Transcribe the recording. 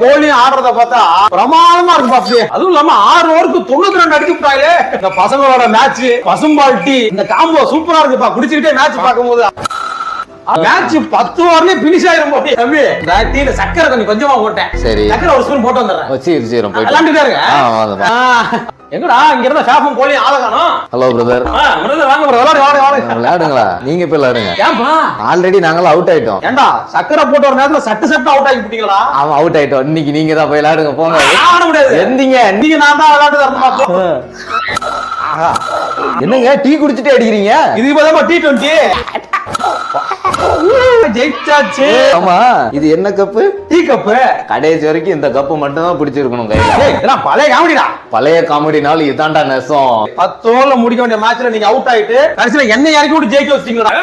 கோலியும் ஆடுறத பார்த்தா பிரமாதமா இருக்கு பாப்பி. அதுவும் இல்லாம 6 ஓவருக்கு 92 அடிச்சு விட்டாங்களே. இந்த பசங்களோட மேட்ச் பசும்பால் டீ இந்த காம்போ சூப்பரா இருக்குப்பா. குடிச்சுக்கிட்டே மேட்ச் பார்க்கும்போது மேட்ச் 10 ஓவர்லயே பினிஷ் ஆயிரும் போய். தம்பி டீல சக்கரை கொஞ்சமா போட்டேன். சரி சக்கரை ஒரு ஸ்பூன் போட்டு வந்துடுறேன். சரி சரி போய் விளையாண்டுட்டே இருங்க. எங்கடா இங்க இருந்த ஷாஃபும் கோலியும் ஆள காணோம். Hello brother. பிரதர் வாங்க பிரதர் விளையாடுங்களா. நீங்க போய் விளையாடுங்க. ஏன்பா ஆல்ரெடி நாங்கள அவுட் ஆயிட்டோம். ஏண்டா சக்கரை போட்ட ஒரு நேரத்துல சட்டு அவுட் ஆகி போட்டீங்களா? ஆமா அவுட் ஆயிட்டோம். இன்னைக்கு நீங்க தான் போய் விளையாடுங்க போங்க. ஆட முடியாது. எந்தீங்க நீங்க நான் தான் விளையாட்டு தரணுமா? ஆஹா என்னங்க டீ குடிச்சிட்டே அடிக்கிறீங்க? இது இப்பதான் T20 ஜெயிச்சாச்சு. ஆமா இது என்ன கப்பு? Tea cup. கடைசி வரைக்கும் இந்த கப்பு மட்டும் தான் பிடிச்சிருக்கணும் கையில. இதெல்லாம் பழைய காமெடிடா. பழைய காமெடினால இதான்டா நெசம். 10 ஓவர்ல முடிக்க வேண்டிய மேட்ச்ல நீங்க அவுட் ஆயிட்டு கடைசில என்ன இறக்கி விட்டு ஜெயிக்க வச்சிட்டீங்களா?